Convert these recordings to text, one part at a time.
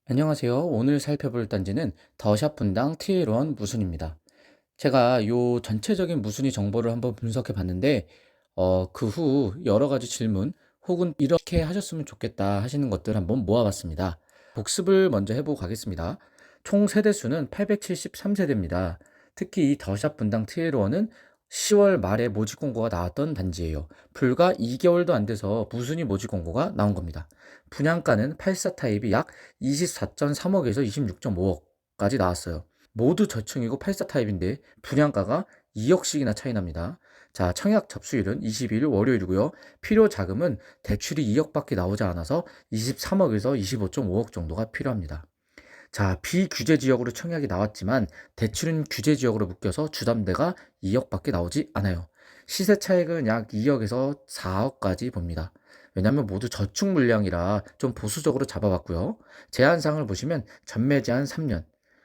안녕하세요. 오늘 살펴볼 단지는 더샵 분당 TL1 무순입니다. 제가 요 전체적인 무순위 정보를 한번 분석해 봤는데, 그 후 여러 가지 질문 혹은 이렇게 하셨으면 좋겠다 하시는 것들 한번 모아봤습니다. 복습을 먼저 해보고 가겠습니다. 총 세대수는 873세대입니다. 특히 이 더샵 분당 TL1은 10월 말에 모집 공고가 나왔던 단지예요. 불과 2개월도 안 돼서 무순위 모집 공고가 나온 겁니다. 분양가는 84 타입이 약 24.3억에서 26.5억까지 나왔어요. 모두 저층이고 84 타입인데 분양가가 2억씩이나 차이 납니다. 자, 청약 접수일은 22일 월요일이고요. 필요 자금은 대출이 2억밖에 나오지 않아서 23억에서 25.5억 정도가 필요합니다. 자, 비규제 지역으로 청약이 나왔지만 대출은 규제 지역으로 묶여서 주담대가 2억밖에 나오지 않아요. 시세 차익은 약 2억에서 4억까지 봅니다. 왜냐하면 모두 저축 물량이라 좀 보수적으로 잡아봤고요. 제한사항을 보시면 전매 제한 3년,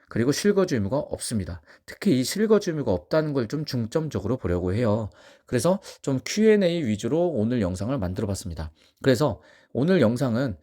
그리고 실거주 의무가 없습니다. 특히 이 실거주 의무가 없다는 걸 좀 중점적으로 보려고 해요. 그래서 좀 Q&A 위주로 오늘 영상을 만들어 봤습니다. 그래서 오늘 영상은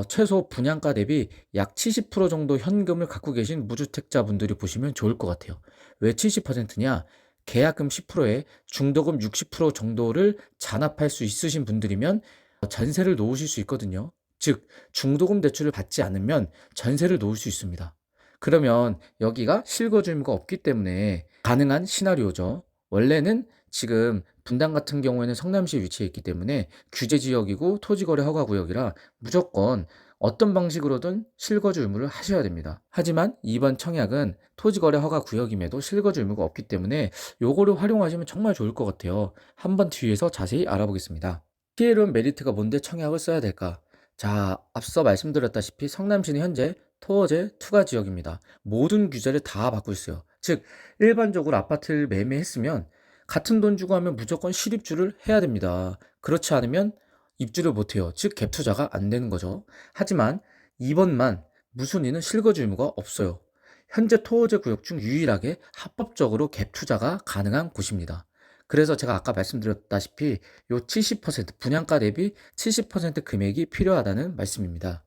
최소 분양가 대비 약 70% 정도 현금을 갖고 계신 무주택자분들이 보시면 좋을 것 같아요. 왜 70%냐? 계약금 10%에 중도금 60% 정도를 잔압할 수 있으신 분들이면 전세를 놓으실 수 있거든요. 즉, 중도금 대출을 받지 않으면 전세를 놓을 수 있습니다. 그러면 여기가 실거주 의무가 없기 때문에 가능한 시나리오죠. 원래는 지금 분당 같은 경우에는 성남시에 위치해 있기 때문에 규제 지역이고 토지거래 허가 구역이라 무조건 어떤 방식으로든 실거주 의무를 하셔야 됩니다. 하지만 이번 청약은 토지거래 허가 구역임에도 실거주 의무가 없기 때문에 요거를 활용하시면 정말 좋을 것 같아요. 한번 뒤에서 자세히 알아보겠습니다. 피해론 메리트가 뭔데 청약을 써야 될까? 자, 앞서 말씀드렸다시피 성남시는 현재 토어제 투가 지역입니다. 모든 규제를 다 받고 있어요. 즉, 일반적으로 아파트를 매매했으면 같은 돈 주고 하면 무조건 실입주를 해야 됩니다. 그렇지 않으면 입주를 못해요. 즉, 갭 투자가 안 되는 거죠. 하지만 이번만 무순위는 실거주 의무가 없어요. 현재 토어제 구역 중 유일하게 합법적으로 갭 투자가 가능한 곳입니다. 그래서 제가 아까 말씀드렸다시피 요 70% 분양가 대비 70% 금액이 필요하다는 말씀입니다.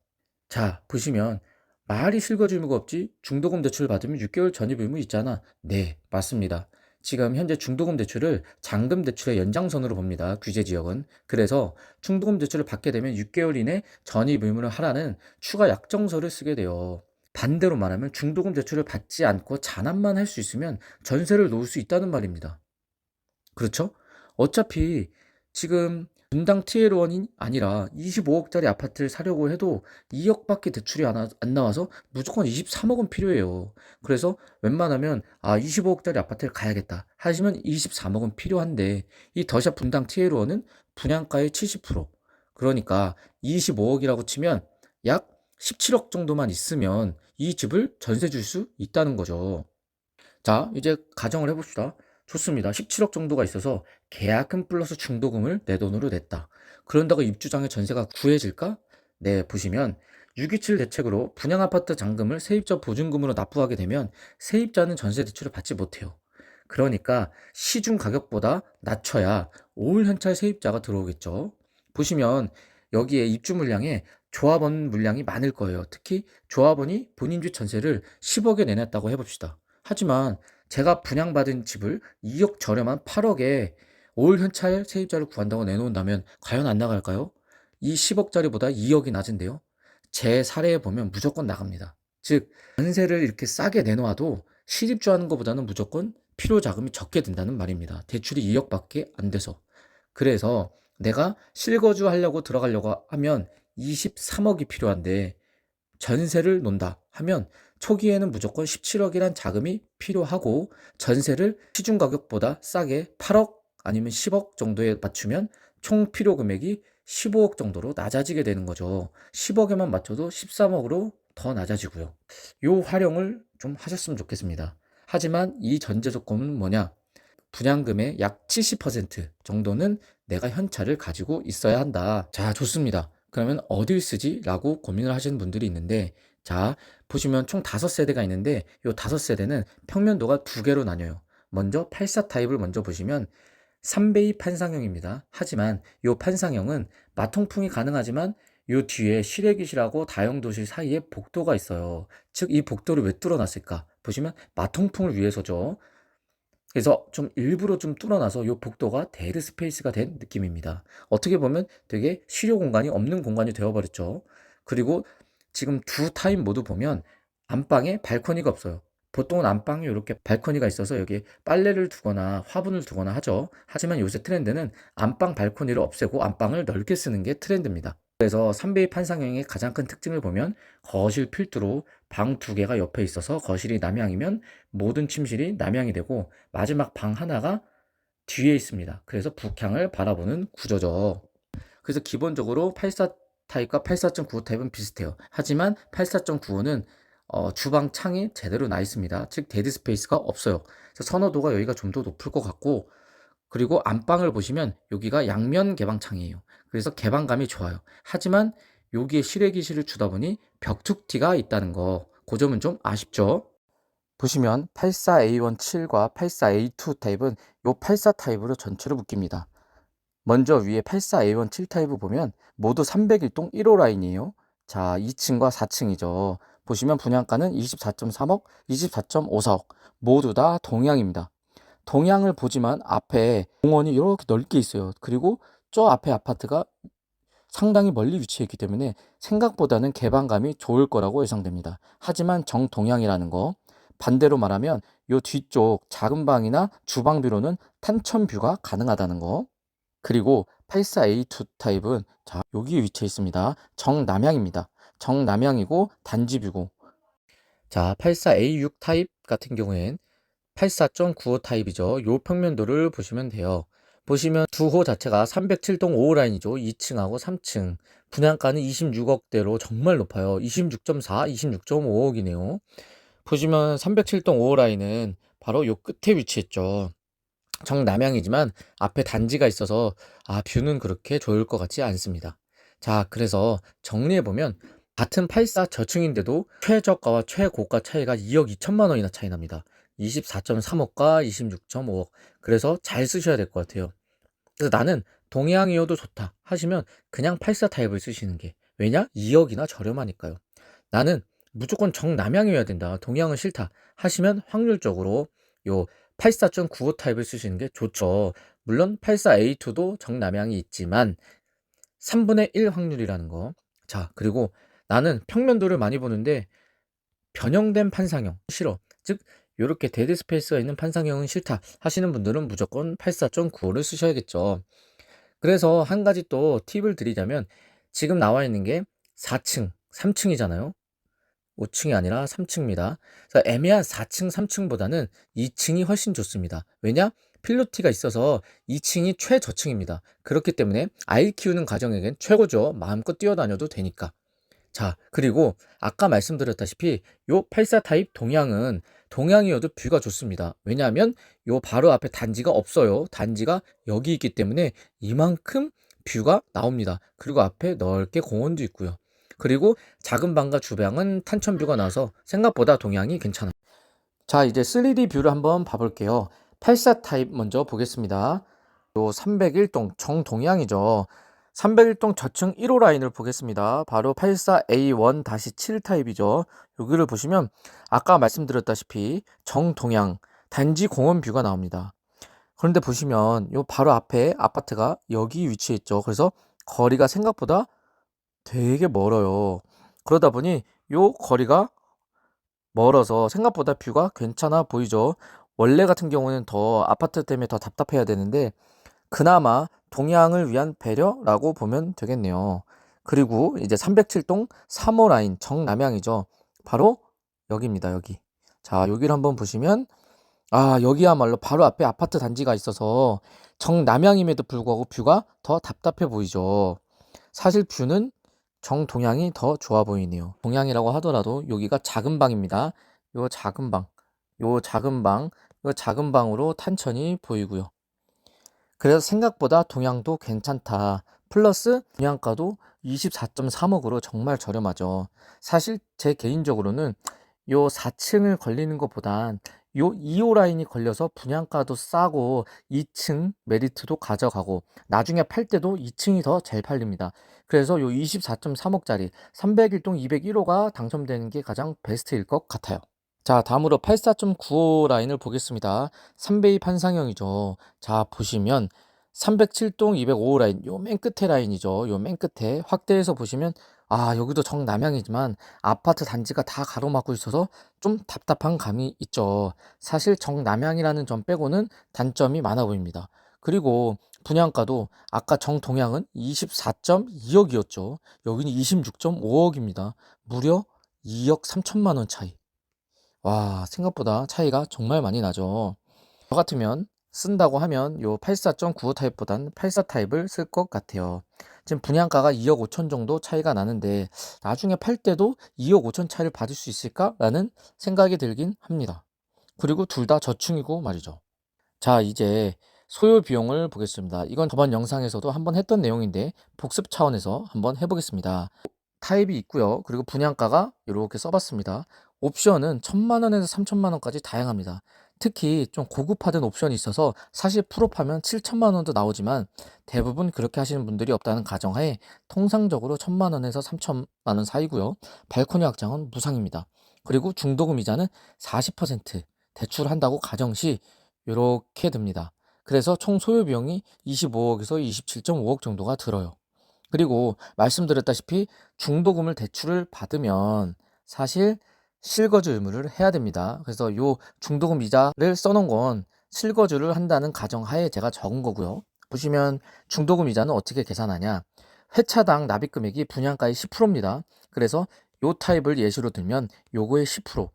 자, 보시면 말이 실거주 의무가 없지 중도금 대출 받으면 6개월 전입 의무 있잖아. 네, 맞습니다. 지금 현재 중도금 대출을 잔금 대출의 연장선으로 봅니다. 규제 지역은. 그래서 중도금 대출을 받게 되면 6개월 이내 전입 의무를 하라는 추가 약정서를 쓰게 돼요. 반대로 말하면 중도금 대출을 받지 않고 잔압만 할 수 있으면 전세를 놓을 수 있다는 말입니다. 그렇죠? 어차피 지금 분당 TL1이 아니라 25억짜리 아파트를 사려고 해도 2억밖에 대출이 안 나와서 무조건 23억은 필요해요. 그래서 웬만하면 25억짜리 아파트를 가야겠다 하시면 23억은 필요한데 이 더샵 분당 TL1은 분양가의 70%, 그러니까 25억이라고 치면 약 17억 정도만 있으면 이 집을 전세 줄 수 있다는 거죠. 자, 이제 가정을 해봅시다. 좋습니다. 17억 정도가 있어서 계약금 플러스 중도금을 내 돈으로 냈다. 그런다고 입주장의 전세가 구해질까? 네, 보시면 627 대책으로 분양아파트 잔금을 세입자 보증금으로 납부하게 되면 세입자는 전세 대출을 받지 못해요. 그러니까 시중 가격보다 낮춰야 올 현찰 세입자가 들어오겠죠. 보시면 여기에 입주 물량에 조합원 물량이 많을 거예요. 특히 조합원이 본인주 전세를 10억에 내놨다고 해봅시다. 하지만 제가 분양받은 집을 2억 저렴한 8억에 올 현찰 세입자를 구한다고 내놓는다면 과연 안 나갈까요? 이 10억짜리보다 2억이 낮은데요. 제 사례에 보면 무조건 나갑니다. 즉, 전세를 이렇게 싸게 내놓아도 실입주하는 것보다는 무조건 필요 자금이 적게 든다는 말입니다. 대출이 2억밖에 안 돼서. 그래서 내가 실거주 하려고 들어가려고 하면 23억이 필요한데 전세를 논다 하면 초기에는 무조건 17억이란 자금이 필요하고 전세를 시중 가격보다 싸게 8억 아니면 10억 정도에 맞추면 총 필요 금액이 15억 정도로 낮아지게 되는 거죠. 10억에만 맞춰도 13억으로 더 낮아지고요. 요 활용을 좀 하셨으면 좋겠습니다. 하지만 이 전제 조건은 뭐냐? 분양금의 약 70% 정도는 내가 현찰을 가지고 있어야 한다. 자, 좋습니다. 그러면 어딜 쓰지? 라고 고민을 하시는 분들이 있는데, 자, 보시면 총 5세대가 있는데, 이 5세대는 평면도가 두 개로 나뉘어요. 먼저 84 타입을 먼저 보시면 3베이 판상형입니다. 하지만 이 판상형은 마통풍이 가능하지만 요 뒤에 시래기실하고 다용도실 사이에 복도가 있어요. 즉 이 복도를 왜 뚫어 놨을까? 보시면 마통풍을 위해서죠. 그래서 좀 일부러 좀 뚫어 놔서 요 복도가 데드 스페이스가 된 느낌입니다. 어떻게 보면 되게 쉬려 공간이 없는 공간이 되어 버렸죠. 그리고 지금 두 타입 모두 보면 안방에 발코니가 없어요. 보통은 안방에 요렇게 발코니가 있어서 여기에 빨래를 두거나 화분을 두거나 하죠. 하지만 요새 트렌드는 안방 발코니를 없애고 안방을 넓게 쓰는 게 트렌드입니다. 그래서 3베이 판상형의 가장 큰 특징을 보면 거실 필두로 방 두 개가 옆에 있어서 거실이 남향이면 모든 침실이 남향이 되고 마지막 방 하나가 뒤에 있습니다. 그래서 북향을 바라보는 구조죠. 그래서 기본적으로 84 타입과 84.95 타입은 비슷해요. 하지만 84.95는 주방 창이 제대로 나 있습니다. 즉 데드 스페이스가 없어요. 그래서 선호도가 여기가 좀 더 높을 것 같고, 그리고 안방을 보시면 여기가 양면 개방창이에요. 그래서 개방감이 좋아요. 하지만 여기에 실외기실을 주다 보니 벽툭티가 있다는 거, 그 점은 좀 아쉽죠. 보시면 84A17과 84A2 타입은 요 84 타입으로 전체로 묶입니다. 먼저 위에 84A17 타입을 보면 모두 301동 1호 라인이에요. 자, 2층과 4층이죠. 보시면 분양가는 24.3억, 24.54억 모두 다 동향입니다. 동향을 보지만 앞에 공원이 이렇게 넓게 있어요. 그리고 저 앞에 아파트가 상당히 멀리 위치해 있기 때문에 생각보다는 개방감이 좋을 거라고 예상됩니다. 하지만 정동향이라는 거, 반대로 말하면 요 뒤쪽 작은 방이나 주방 뷰로는 탄천 뷰가 가능하다는 거. 그리고 84A2 타입은 자, 여기 위치해 있습니다. 정남향입니다. 정남향이고 단지 뷰고. 자, 84A6 타입 같은 경우엔 84.95 타입이죠. 요 평면도를 보시면 돼요. 보시면 두 호 자체가 307동 5호 라인이죠. 2층하고 3층. 분양가는 26억대로 정말 높아요. 26.4, 26.5억이네요. 보시면 307동 5호 라인은 바로 요 끝에 위치했죠. 정남향이지만 앞에 단지가 있어서 뷰는 그렇게 좋을 것 같지 않습니다. 자, 그래서 정리해보면 같은 84 저층인데도 최저가와 최고가 차이가 2억 2천만 원이나 차이 납니다. 24.3억과 26.5억. 그래서 잘 쓰셔야 될 것 같아요. 그래서 나는 동해안이어도 좋다 하시면 그냥 84 타입을 쓰시는 게, 왜냐? 2억이나 저렴하니까요. 나는 무조건 정남향이어야 된다, 동해안은 싫다 하시면 확률적으로 요 84.95 타입을 쓰시는 게 좋죠. 물론 84A2도 정남향이 있지만 3분의 1 확률이라는 거. 자, 그리고 나는 평면도를 많이 보는데 변형된 판상형 싫어. 즉 요렇게 데드 스페이스가 있는 판상형은 싫다 하시는 분들은 무조건 84.95를 쓰셔야겠죠. 그래서 한 가지 또 팁을 드리자면, 지금 나와 있는 게 4층, 3층이잖아요. 5층이 아니라 3층입니다. 그래서 애매한 4층, 3층보다는 2층이 훨씬 좋습니다. 왜냐? 필로티가 있어서 2층이 최저층입니다. 그렇기 때문에 아이 키우는 가정에겐 최고죠. 마음껏 뛰어다녀도 되니까. 자, 그리고 아까 말씀드렸다시피 요 84 타입 동향은 동향이어도 뷰가 좋습니다. 왜냐하면 요 바로 앞에 단지가 없어요. 단지가 여기 있기 때문에 이만큼 뷰가 나옵니다. 그리고 앞에 넓게 공원도 있고요. 그리고 작은 방과 주방은 탄천 뷰가 나서 생각보다 동향이 괜찮아요. 자, 이제 3D 뷰를 한번 봐볼게요. 84 타입 먼저 보겠습니다. 요 301동 정동향이죠. 301동 저층 1호 라인을 보겠습니다. 바로 84A1-7 타입이죠. 여기를 보시면 아까 말씀드렸다시피 정동향 단지 공원 뷰가 나옵니다. 그런데 보시면 요 바로 앞에 아파트가 여기 위치해 있죠. 그래서 거리가 생각보다 되게 멀어요. 그러다 보니 요 거리가 멀어서 생각보다 뷰가 괜찮아 보이죠. 원래 같은 경우는 더 아파트 때문에 더 답답해야 되는데 그나마 동향을 위한 배려라고 보면 되겠네요. 그리고 이제 307동 3호 라인 정남향이죠. 바로 여기입니다. 여기. 자, 여기를 한번 보시면 여기야말로 바로 앞에 아파트 단지가 있어서 정남향임에도 불구하고 뷰가 더 답답해 보이죠. 사실 뷰는 정동향이 더 좋아 보이네요. 동향이라고 하더라도 여기가 작은 방입니다. 요 작은 방, 요 작은 방, 요 작은 방으로 탄천이 보이고요. 그래서 생각보다 동향도 괜찮다. 플러스 분양가도 24.3억으로 정말 저렴하죠. 사실 제 개인적으로는 요 4층을 걸리는 것보단 요 2호 라인이 걸려서 분양가도 싸고 2층 메리트도 가져가고 나중에 팔 때도 2층이 더 잘 팔립니다. 그래서 요 24.3억짜리 301동 201호가 당첨되는 게 가장 베스트일 것 같아요. 자, 다음으로 84.95 라인을 보겠습니다. 3베이 판상형이죠. 자, 보시면 307동 205 라인, 요 맨 끝에 라인이죠. 요 맨 끝에 확대해서 보시면 여기도 정남향이지만 아파트 단지가 다 가로막고 있어서 좀 답답한 감이 있죠. 사실 정남향이라는 점 빼고는 단점이 많아 보입니다. 그리고 분양가도 아까 정동향은 24.2억이었죠. 여기는 26.5억입니다. 무려 2억 3천만 원 차이. 와, 생각보다 차이가 정말 많이 나죠. 저 같으면 쓴다고 하면 요 84.95 타입보단 84 타입을 쓸 것 같아요. 지금 분양가가 2억 5천 정도 차이가 나는데 나중에 팔 때도 2억 5천 차이를 받을 수 있을까라는 생각이 들긴 합니다. 그리고 둘 다 저층이고 말이죠. 자, 이제 소요 비용을 보겠습니다. 이건 저번 영상에서도 한번 했던 내용인데 복습 차원에서 한번 해보겠습니다. 타입이 있고요. 그리고 분양가가 이렇게 써봤습니다. 옵션은 1,000만 원에서 3천만 원까지 다양합니다. 특히 좀 고급화된 옵션이 있어서 사실 풀업하면 7천만 원도 나오지만 대부분 그렇게 하시는 분들이 없다는 가정하에 통상적으로 1,000만 원에서 3천만 원 사이고요. 발코니 확장은 무상입니다. 그리고 중도금 이자는 40% 대출한다고 가정 시 이렇게 듭니다. 그래서 총 소요 비용이 25억에서 27.5억 정도가 들어요. 그리고 말씀드렸다시피 중도금을 대출을 받으면 사실 실거주 의무를 해야 됩니다. 그래서 요 중도금 이자를 써놓은 건 실거주를 한다는 가정하에 제가 적은 거고요. 보시면 중도금 이자는 어떻게 계산하냐? 회차당 납입 금액이 분양가의 10%입니다. 그래서 요 타입을 예시로 들면 요거의 10%,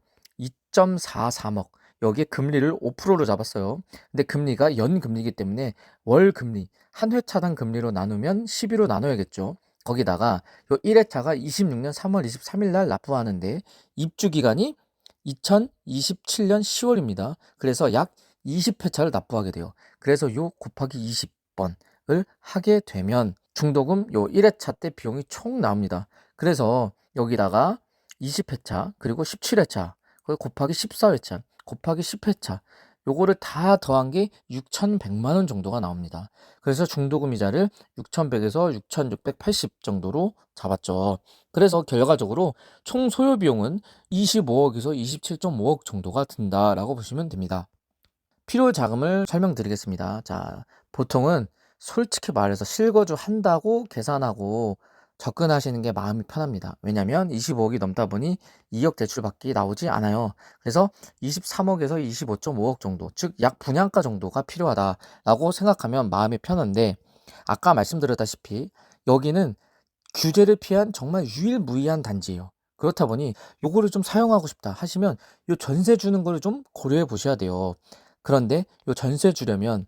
2.43억. 여기에 금리를 5%로 잡았어요. 근데 금리가 연금리이기 때문에 월금리, 한 회차당 금리로 나누면 12로 나눠야겠죠. 거기다가 요 1회차가 26년 3월 23일 날 납부하는데 입주 기간이 2027년 10월입니다. 그래서 약 20회차를 납부하게 돼요. 그래서 요 곱하기 20번을 하게 되면 중도금 요 1회차 때 비용이 총 나옵니다. 그래서 여기다가 20회차 그리고 17회차 곱하기 14회차 곱하기 10회차 요거를 다 더한 게 6,100만 원 정도가 나옵니다. 그래서 중도금 이자를 6,100에서 6,680 정도로 잡았죠. 그래서 결과적으로 총 소요 비용은 25억에서 27.5억 정도가 든다라고 보시면 됩니다. 필요 자금을 설명드리겠습니다. 자, 보통은 솔직히 말해서 실거주 한다고 계산하고 접근하시는 게 마음이 편합니다. 왜냐면 25억이 넘다 보니 2억 대출밖에 나오지 않아요. 그래서 23억에서 25.5억 정도, 즉 약 분양가 정도가 필요하다라고 생각하면 마음이 편한데 아까 말씀드렸다시피 여기는 규제를 피한 정말 유일무이한 단지예요. 그렇다 보니 요거를 좀 사용하고 싶다 하시면 요 전세 주는 거를 좀 고려해 보셔야 돼요. 그런데 요 전세 주려면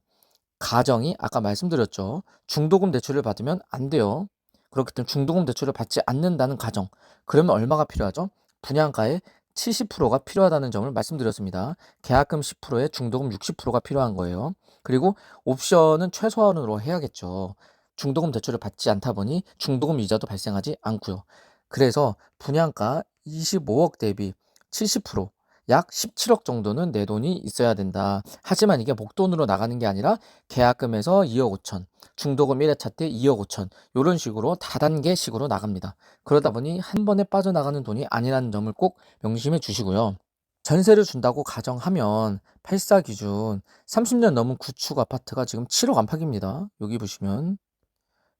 가정이 아까 말씀드렸죠. 중도금 대출을 받으면 안 돼요. 그렇기 때문에 중도금 대출을 받지 않는다는 가정. 그러면 얼마가 필요하죠? 분양가의 70%가 필요하다는 점을 말씀드렸습니다. 계약금 10%에 중도금 60%가 필요한 거예요. 그리고 옵션은 최소한으로 해야겠죠. 중도금 대출을 받지 않다 보니 중도금 이자도 발생하지 않고요. 그래서 분양가 25억 대비 70%, 약 17억 정도는 내 돈이 있어야 된다. 하지만 이게 목돈으로 나가는 게 아니라 계약금에서 2억 5천, 중도금 1회차 때 2억 5천 이런 식으로 다단계식으로 나갑니다. 그러다 보니 한 번에 빠져나가는 돈이 아니라는 점을 꼭 명심해 주시고요. 전세를 준다고 가정하면 84 기준 30년 넘은 구축 아파트가 지금 7억 안팎입니다. 여기 보시면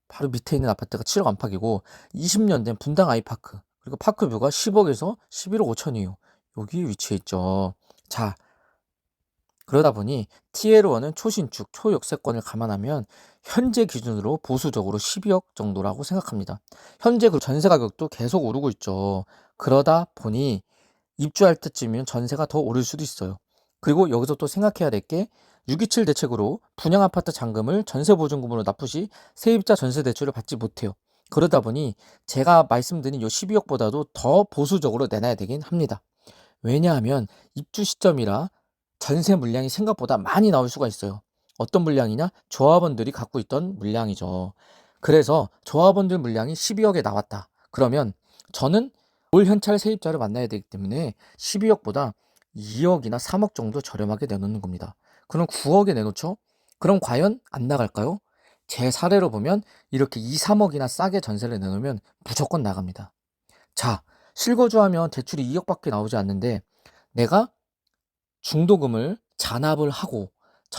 바로 밑에 있는 아파트가 7억 안팎이고 20년 된 분당 아이파크 그리고 파크뷰가 10억에서 11억 5천이에요. 여기 위치해 있죠. 자, 그러다 보니 TL1은 초신축, 초역세권을 감안하면 현재 기준으로 보수적으로 12억 정도라고 생각합니다. 현재 그 전세 가격도 계속 오르고 있죠. 그러다 보니 입주할 때쯤이면 전세가 더 오를 수도 있어요. 그리고 여기서 또 생각해야 될 게 627 대책으로 분양아파트 잔금을 전세보증금으로 납부 시 세입자 전세 대출을 받지 못해요. 그러다 보니 제가 말씀드린 요 12억보다도 더 보수적으로 내놔야 되긴 합니다. 왜냐하면 입주 시점이라 전세 물량이 생각보다 많이 나올 수가 있어요. 어떤 물량이냐? 조합원들이 갖고 있던 물량이죠. 그래서 조합원들 물량이 12억에 나왔다. 그러면 저는 올 현찰 세입자를 만나야 되기 때문에 12억보다 2억이나 3억 정도 저렴하게 내놓는 겁니다. 그럼 9억에 내놓죠? 그럼 과연 안 나갈까요? 제 사례로 보면 이렇게 2, 3억이나 싸게 전세를 내놓으면 무조건 나갑니다. 자, 실거주하면 대출이 2억밖에 나오지 않는데 내가 중도금을 잔압을 하고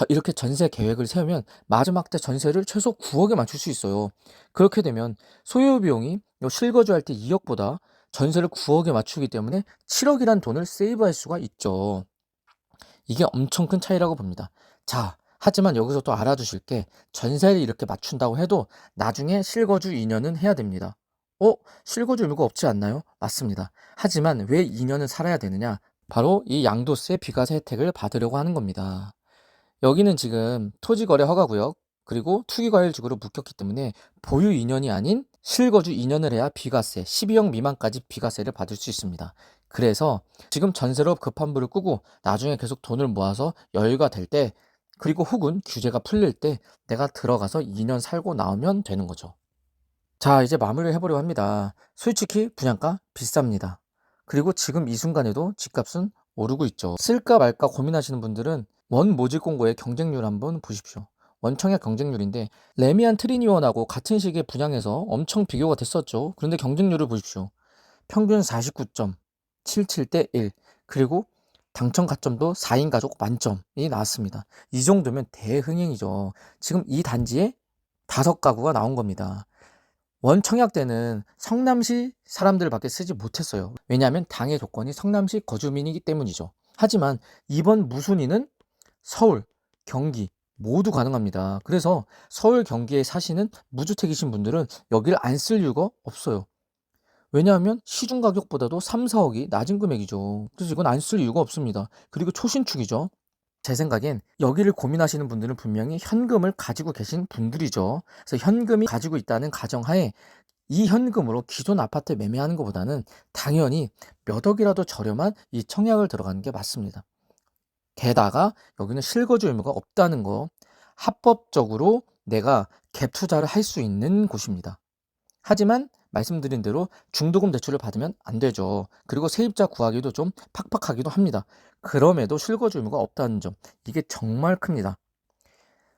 이렇게 전세 계획을 세우면 마지막 때 전세를 최소 9억에 맞출 수 있어요. 그렇게 되면 소요 비용이 요 실거주할 때 2억보다 전세를 9억에 맞추기 때문에 7억이란 돈을 세이브할 수가 있죠. 이게 엄청 큰 차이라고 봅니다. 자, 하지만 여기서 또 알아두실 게 전세를 이렇게 맞춘다고 해도 나중에 실거주 2년은 해야 됩니다. 실거주 의무가 없지 않나요? 맞습니다. 하지만 왜 2년을 살아야 되느냐? 바로 이 양도세 비과세 혜택을 받으려고 하는 겁니다. 여기는 지금 토지거래 허가구역 그리고 투기과열지구로 묶였기 때문에 보유 2년이 아닌 실거주 2년을 해야 비과세 12억 미만까지 비과세를 받을 수 있습니다. 그래서 지금 전세로 급한 불을 끄고 나중에 계속 돈을 모아서 여유가 될 때 그리고 혹은 규제가 풀릴 때 내가 들어가서 2년 살고 나오면 되는 거죠. 자, 이제 마무리를 해보려고 합니다. 솔직히 분양가 비쌉니다. 그리고 지금 이 순간에도 집값은 오르고 있죠. 쓸까 말까 고민하시는 분들은 원 모집 공고의 경쟁률 한번 보십시오. 원청약 경쟁률인데 레미안 트리니원하고 같은 시기에 분양해서 엄청 비교가 됐었죠. 그런데 경쟁률을 보십시오. 평균 49.77대 1. 그리고 당첨 가점도 4인 가족 만점이 나왔습니다. 이 정도면 대흥행이죠. 지금 이 단지에 5가구가 나온 겁니다. 원청약 때는 성남시 사람들밖에 쓰지 못했어요. 왜냐하면 당해 조건이 성남시 거주민이기 때문이죠. 하지만 이번 무순위는 서울, 경기 모두 가능합니다. 그래서 서울, 경기에 사시는 무주택이신 분들은 여기를 안 쓸 이유가 없어요. 왜냐하면 시중 가격보다도 3, 4억이 낮은 금액이죠. 그래서 이건 안 쓸 이유가 없습니다. 그리고 초신축이죠. 제 생각엔 여기를 고민하시는 분들은 분명히 현금을 가지고 계신 분들이죠. 그래서 현금이 가지고 있다는 가정하에 이 현금으로 기존 아파트 매매하는 것보다는 당연히 몇 억이라도 저렴한 이 청약을 들어가는 게 맞습니다. 게다가 여기는 실거주 의무가 없다는 거, 합법적으로 내가 갭 투자를 할 수 있는 곳입니다. 하지만 말씀드린 대로 중도금 대출을 받으면 안 되죠. 그리고 세입자 구하기도 좀 팍팍하기도 합니다. 그럼에도 실거주 의무가 없다는 점, 이게 정말 큽니다.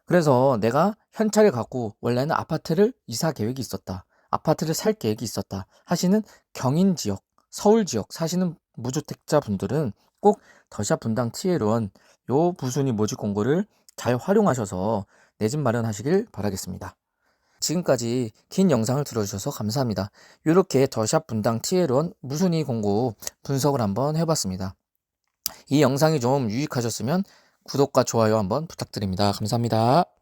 그래서 내가 현찰을 갖고 원래는 아파트를 이사 계획이 있었다. 아파트를 살 계획이 있었다. 하시는 경인 지역, 서울 지역 사시는 무주택자 분들은 꼭 더샵 분당 TL1 요 부순위 모집 공고를 잘 활용하셔서 내 집 마련하시길 바라겠습니다. 지금까지 긴 영상을 들어주셔서 감사합니다. 이렇게 더샵 분당 TL1 무순위 공고 분석을 한번 해봤습니다. 이 영상이 좀 유익하셨으면 구독과 좋아요 한번 부탁드립니다. 감사합니다.